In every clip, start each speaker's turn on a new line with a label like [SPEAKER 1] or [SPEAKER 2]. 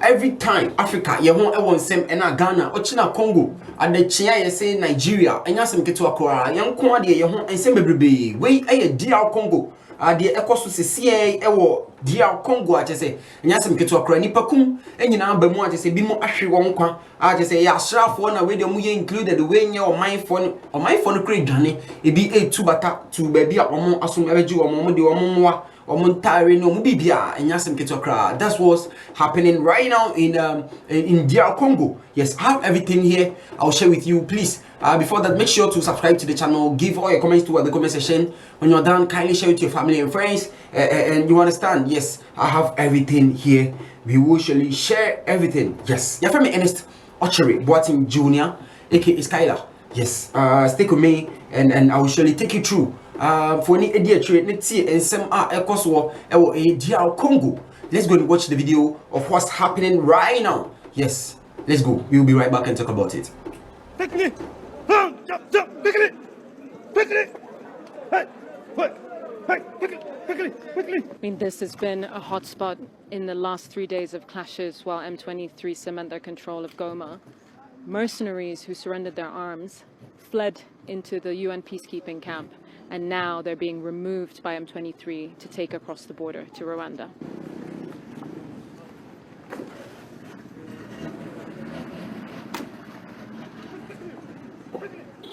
[SPEAKER 1] every time Africa ye won e won sem na Ghana ochina Congo adechia ye say Nigeria enyasem keto akora yenko ade ye ho ensem bebrebe we eye DR Congo ade ekoso sese ewo DR Congo achese enyasem keto akora nipakum enyina ba mu achese bi mu ahwe won kwa achese ya asrafo na we de mu ye included we nye omanfo no kre dwane ebi etu bata tu ba bi a omo asom abeji omo de omo nwa that's what's happening right now in DR Congo. Yes, I have everything here. I'll share with you. Please, before that, make sure to subscribe to the channel. Give all your comments to the comment section. When you're done, kindly share with your family and friends. And you understand? Yes, I have everything here. We will surely share everything. Yes, your family Ernest Ochery Boating Jr. aka Skylar. Yes, stick with me and I will surely take you through. For any idea trade, let's see and some Ecoso a DR Congo. Let's go and watch the video of what's happening right now. Yes, let's go. We'll be right back and talk about it.
[SPEAKER 2] Quickly! Quickly! Quickly! Quickly!
[SPEAKER 3] I mean, this has been a hotspot in the last 3 days of clashes while M23 cement their control of Goma. Mercenaries who surrendered their arms fled into the UN peacekeeping camp, and now they're being removed by M23 to take across the border to Rwanda.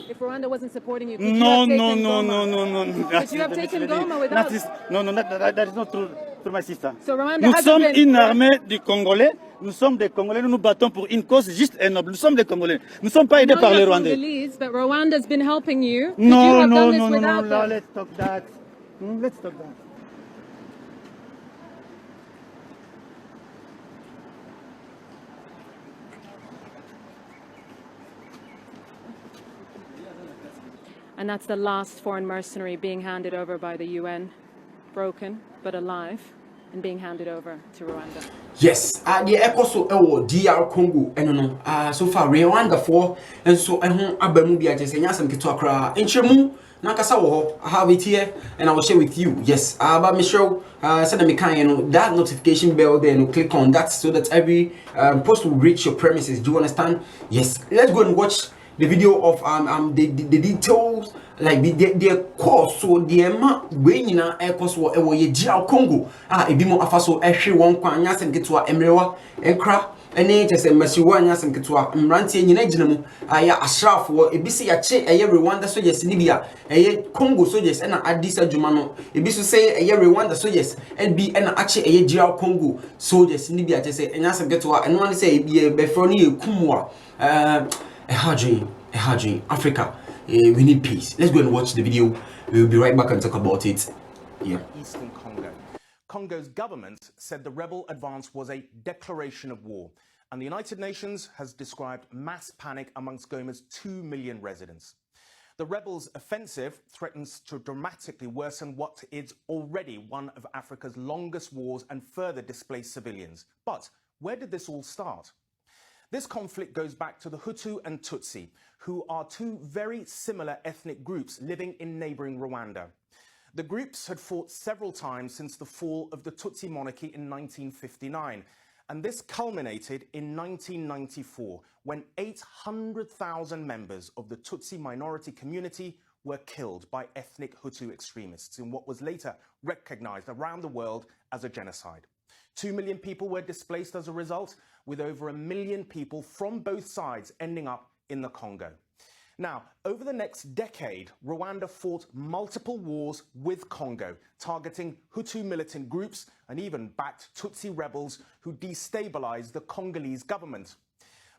[SPEAKER 3] If Rwanda wasn't supporting you, could you have taken Goma? Could you have taken Goma without?
[SPEAKER 2] That is not true, my sister.
[SPEAKER 3] So Rwanda
[SPEAKER 2] Nous
[SPEAKER 3] hasn't
[SPEAKER 2] sommes
[SPEAKER 3] been...
[SPEAKER 2] une armée du Congolais. Nous sommes des Congolais. Nous nous battons pour une cause juste et noble. Nous sommes des Congolais. Nous ne sommes pas aidés par les Rwandais.
[SPEAKER 3] Congolese, but Rwanda's been helping you. Could
[SPEAKER 2] No,
[SPEAKER 3] you have
[SPEAKER 2] no,
[SPEAKER 3] done this
[SPEAKER 2] no, no,
[SPEAKER 3] without
[SPEAKER 2] no.
[SPEAKER 3] them?
[SPEAKER 2] Let's talk that. Let's talk that.
[SPEAKER 3] And that's the last foreign mercenary being handed over by the UN, broken but alive, and being handed over to Rwanda.
[SPEAKER 1] Yes, the Ecoso DR Congo, and so far Rwanda for and so abamu bi agese nyasem keto akra enchemu na kasa wo I have it here and I will share with you. Yes, but Michelle send me kind that notification bell there and click on that so that every post will reach your premises. Do you understand? Yes, let's go and watch the video of the details, like the course. So the we nyina ekos wo ewo ye DR Congo ebi mo afaso ehwe won kwan nyasem ketwa emrewa enkra ene chese masiwa nyasem ketwa mrantie nyina gina mu aya ashrafo ebi se ya che eye Rwanda soldiers ni bia eye Congo soldiers na adisa djuma no ebi so say eye Rwanda soldiers ebi na ache eye DR Congo soldiers ni bia chese nyasem ketwa eno ne say ebi befro ni ekumwa Hadri, Africa, we need peace. Let's go and watch the video. We'll be right back and talk about it. Yeah.
[SPEAKER 4] Eastern Congo. Congo's government said the rebel advance was a declaration of war, and the United Nations has described mass panic amongst Goma's 2 million residents. The rebels' offensive threatens to dramatically worsen what is already one of Africa's longest wars and further displace civilians. But where did this all start? This conflict goes back to the Hutu and Tutsi, who are two very similar ethnic groups living in neighbouring Rwanda. The groups had fought several times since the fall of the Tutsi monarchy in 1959, and this culminated in 1994, when 800,000 members of the Tutsi minority community were killed by ethnic Hutu extremists in what was later recognised around the world as a genocide. 2 million people were displaced as a result, with over 1 million people from both sides ending up in the Congo. Now, over the next decade, Rwanda fought multiple wars with Congo, targeting Hutu militant groups and even backed Tutsi rebels who destabilized the Congolese government.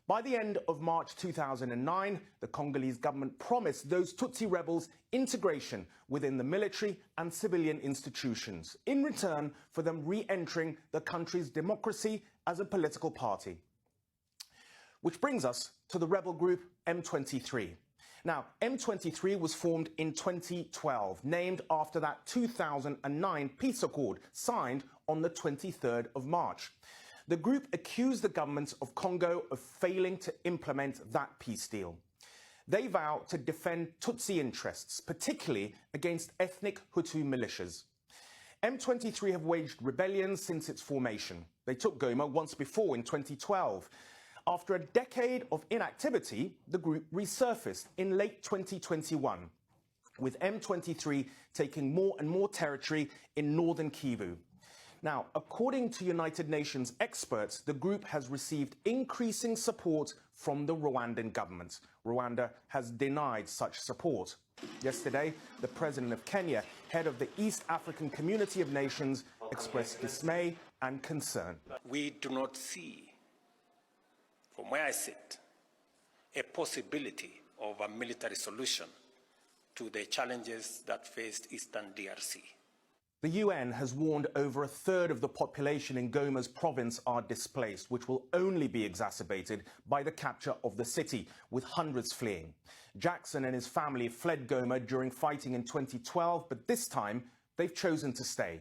[SPEAKER 4] By the end of March 2009, the Congolese government promised those Tutsi rebels integration within the military and civilian institutions, in return for them re-entering the country's democracy as a political party. Which brings us to the rebel group M23. Now, M23 was formed in 2012, named after that 2009 peace accord signed on the 23rd of March. The group accused the government of Congo of failing to implement that peace deal. They vow to defend Tutsi interests, particularly against ethnic Hutu militias. M23 have waged rebellions since its formation. They took Goma once before in 2012. After a decade of inactivity, the group resurfaced in late 2021, with M23 taking more and more territory in northern Kivu. Now, according to United Nations experts, the group has received increasing support from the Rwandan government. Rwanda has denied such support. Yesterday, the president of Kenya, head of the East African Community of Nations, expressed dismay and concern.
[SPEAKER 5] We do not see, from where I sit, a possibility of a military solution to the challenges that faced Eastern DRC.
[SPEAKER 4] The UN has warned over a third of the population in Goma's province are displaced, which will only be exacerbated by the capture of the city, with hundreds fleeing. Jackson and his family fled Goma during fighting in 2012, but this time they've chosen to stay.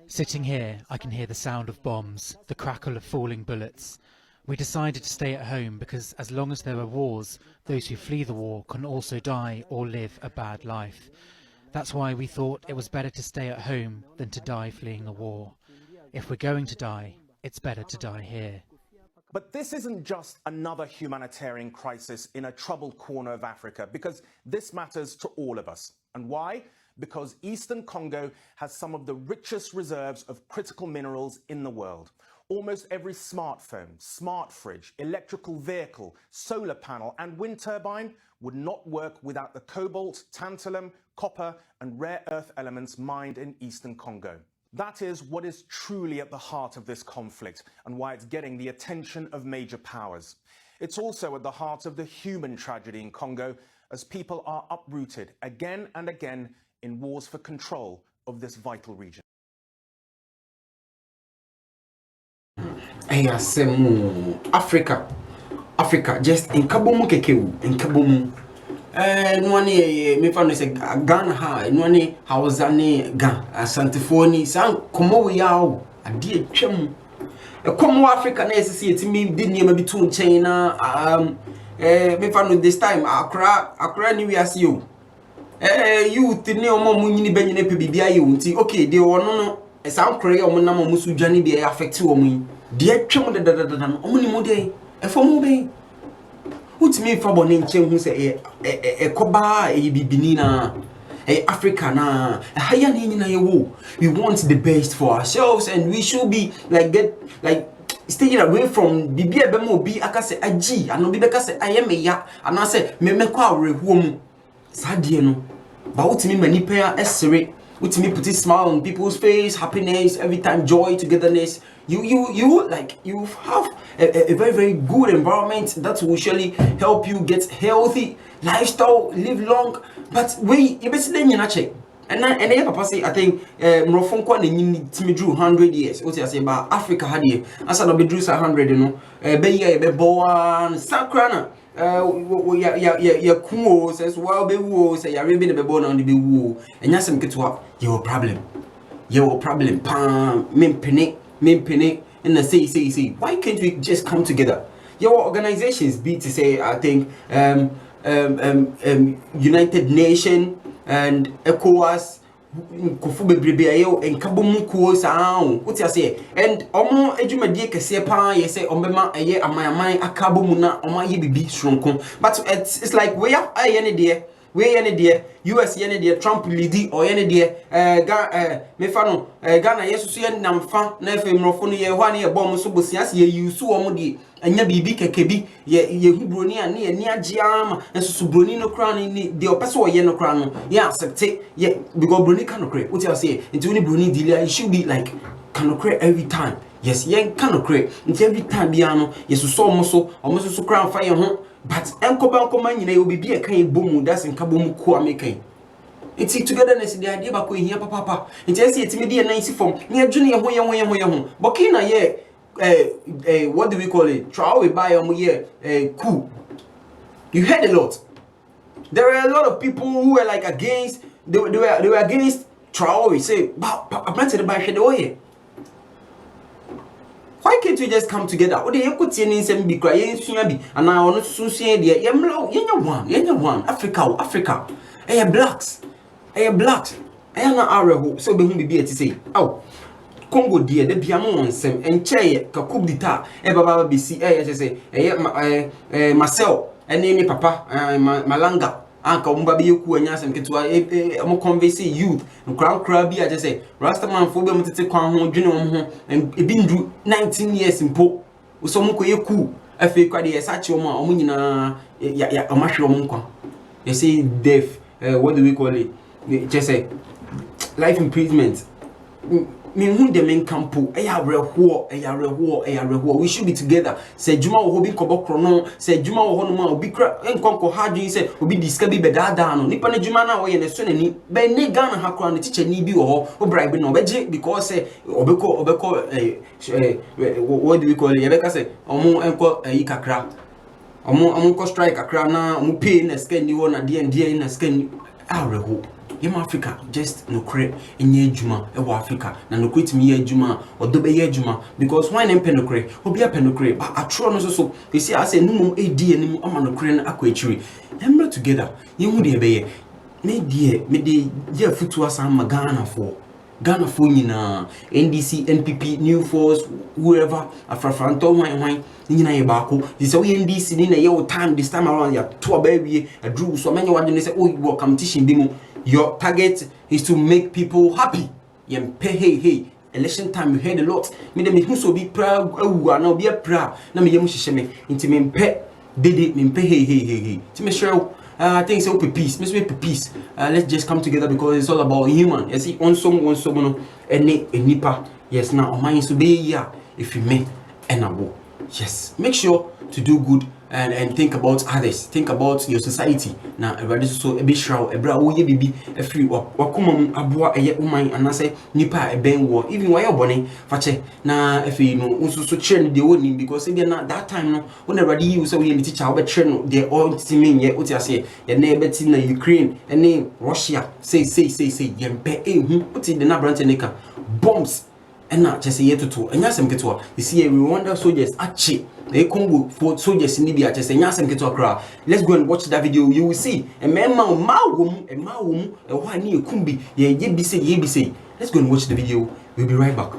[SPEAKER 6] Sitting here, I can hear the sound of bombs, the crackle of falling bullets. We decided to stay at home because as long as there are wars, those who flee the war can also die or live a bad life. That's why we thought it was better to stay at home than to die fleeing a war. If we're going to die, it's better to die here.
[SPEAKER 4] But this isn't just another humanitarian crisis in a troubled corner of Africa, because this matters to all of us. And why? Because Eastern Congo has some of the richest reserves of critical minerals in the world. Almost every smartphone, smart fridge, electrical vehicle, solar panel and wind turbine would not work without the cobalt, tantalum, copper and rare earth elements mined in Eastern Congo. That is what is truly at the heart of this conflict and why it's getting the attention of major powers. It's also at the heart of the human tragedy in Congo, as people are uprooted again and again in wars for control of this vital region.
[SPEAKER 1] Africa, just in Kabomu Kekewu, in Kabomu. Nwani me fa no se Ghana ha nwani Hausane Ga Asantefoni san komo yawo ade atwam e komo Africa na esisi etimi di niam bi to nchen na me fa no this time akra ni wiase yo youth ni omo munyini banyine pe bibia ye wonti okay de wono no san kra ye omo na mo su dwane bi affect wo mu de atwam dadadada no omo ni mo de e fomu be Utimi fabo nenche hu se koba bibini na Africa na haya ni nyina yewo. We want the best for ourselves and we should be staying away from bibia be mo bi akase agi ano bi be kase ayeme ya ana se memekwa awerehuo mu sadie no ba utimi manipa ya esere utimi put a smile on people's face, happiness every time, joy, togetherness. You have a very, very good environment that will surely help you get healthy lifestyle, live long. But we basically check. And papa say I think Mrofon kwa ni drew 100 years. What you say about Africa had here. Asa no be drew 100, you know. Be ye be boan sakrana. Ya kuo says well be wo say ya rebe be born on the be wo. And yasem ketwa your problem. Your problem pam mimpene and the say why can't we just come together? Your organizations be to say I think United Nations and ECOWAS kofu bebrebe ayo enkabomu kuo saao what you say and omo edwumadie kese pa ye say ombema eye amayaman akabomu na omo ye bibi sronko but it's like we have ayene de US yene de Trump lead or yene de mefa no Ghana yesusu ye namfa na efe mrofo no ye hwa na ye bom so bosiase ye yusu omo de anya bibi kekebi ye hubroni ane ye ni agiama ensusu broni no kra ni de opeso ye no kra no ye accept ye because broni can no kra what you say into only broni dealer it should be like can no every time yes ye can no into every time bia no yesusu omo so kra fa ye ho but enkoba nyina ye obibi e kan bomu that's in kabomu ko amekan it's togetherness the idea ba ko ehia papa into ese etimi de na isi form ne adwene ye ho bokina ye what do we call it? Trial we buy coup. You heard a lot. There are a lot of people who were like against. They were against trial. We say, why can't we just come together? What you could see in some big crying, and I want to say, one Africa, blacks. na areho so be hu bibi ati say aw Congo dear de bia mo nsem enche ka coup d'etat e baba bisi say Marcel ene papa Malanga anka umba be yeku anya asem ketua mo converse youth nkra bi a say Rastaman fo be mo tete kwan ho dwene wo ho e bi ndu 19 years mpo so mo ko yeku afi kwa de yesache wo mo nyina ya amahwe wo nkwa you say death what do we call it just say life imprisonment me hu de men campo eya reho we should be together say juma wo ho bi kobokro no say juma wo ho no ma obi kra enkonko hadwin say obi diska bi bedada no nipa na juma na wo ye ne so nani be ne Ghana ha kra no teacher ni bi wo ho o bribe no beje because say obeko what do we call it yebeka say omo enko yi kakra omo ko strike kakra na omo pay na scan ni wo na de na scan reho Yem Africa just no cre enye adwuma e wo Africa na no kwetimi ye adwuma odo be ye adwuma because why nem penokre obi apenokre ba atro no so you see I say numum edi anim ama no cre na akwaachiri emra together yehu de be ye me de ye futu asan magana for Ghana for nyina NDC NPP New Force whoever afrafranto wan nyina ye baako this we NDC ni na ye time this time around ya to baby a drew so many one say oh you competition bi mu. Your target is to make people happy. Yem pay hey election time you heard a lot. Me dem who so be proud na be proud na me yem hihye me nti me pay dede me pay hey ti me sure I think say peace me peace let's just come together because it's all about human. You see on some no any nipa yes now man so be here if you make enabo yes make sure to do good and think about others, think about your society. Now, everybody so a bit shroud, a bra, oh, ye bibi, a free walk, wakum abwa, a ye woman, and I say, nipa, a ben war, even while bonny, fache, na, if you know, also so train the old name because they're not that time, no, when everybody use, so we teach our train, they're all teaming, yet, what I say, your neighbor in Ukraine, and name Russia, say, yempe, put in the Nabrantaneka, bombs. And not just a year to two, and Yasam Ketua. You see, we wonder soldiers actually they Congo for soldiers in Libya, just a Yasam Ketua crowd. Let's go and watch that video. You will see a man, ma woman, a white near Kumbi, ye be say. Let's go and watch the video. We'll be right back.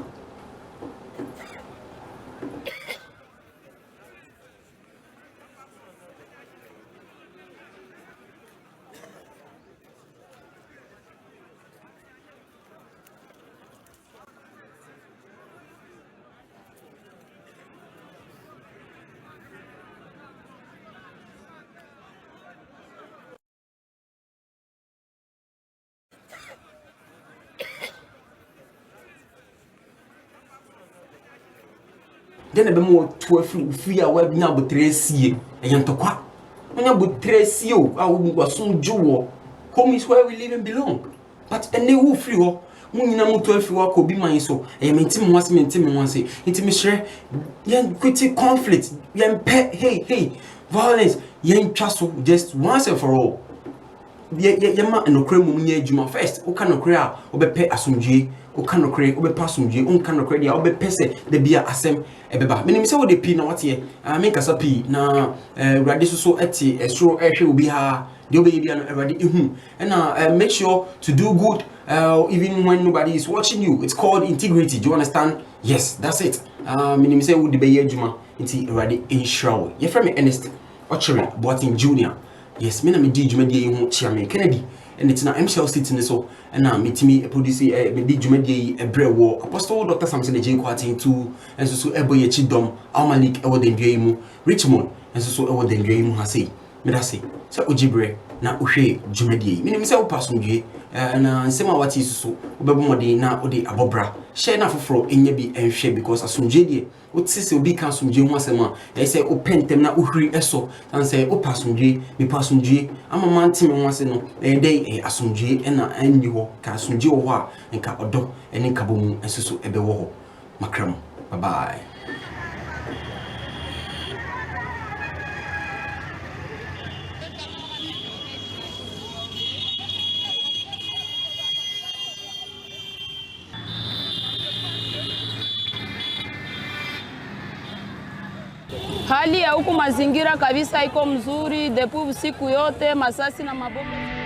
[SPEAKER 1] Then a be more 12 free web now but 3 a yantokwa. When you but 3 I was soon jewel. Home is where we live and belong. But a new free war. Munina mu 12 free could be my so. I mean, Tim once, intimacy, yan quitty conflict, yan pet, hey, violence, yan trust just once and for all. Yama no crem munye juma first. O cannot cry, obepe asumji. O cannot cry, obepasumji, cannot cry, obepese, the beer asem, ebeba. Meaning, so the pin what ye, I make us a pea. Now, radish so eti, a straw air will be her, the baby and already. And make sure to do good, even when nobody is watching you. It's called integrity. Do you understand? Yes, that's it. Meaning, say, would the be juma, inti already in show. You're from Ernest, Ochery, Boating Junior. Yes, me na me di dwumadie yi ho chairman Kennedy and it's na MCL sitting so and na metimi produce me di dwumadie yi ebre wo Apostle Dr. Samson Ejin Kwatin too and so eboye chidom Almalik ewo dendwe yi mu Richmond and so ewo dendwe yi mu ha sei me da sei so ojibre na ohwe dwumadie yi me nim se wo pasomdwe na nsema wati so obebo mode na ode abobra share na foforo enye bi enhwe because asomdwe die otise obi kan asomdwe ho asema e say opentem na ohuri eso and say opasomdwe mi pasomdwe amama ntime ho ase no e dey asomdwe na anyi ho ka asomdwe ho a nka odo ene nka bomu enso ebe wo ho makram bye bye.
[SPEAKER 7] Hali ya huku mazingira kabisa iko mzuri, depuis usiku yote masasi na mabomu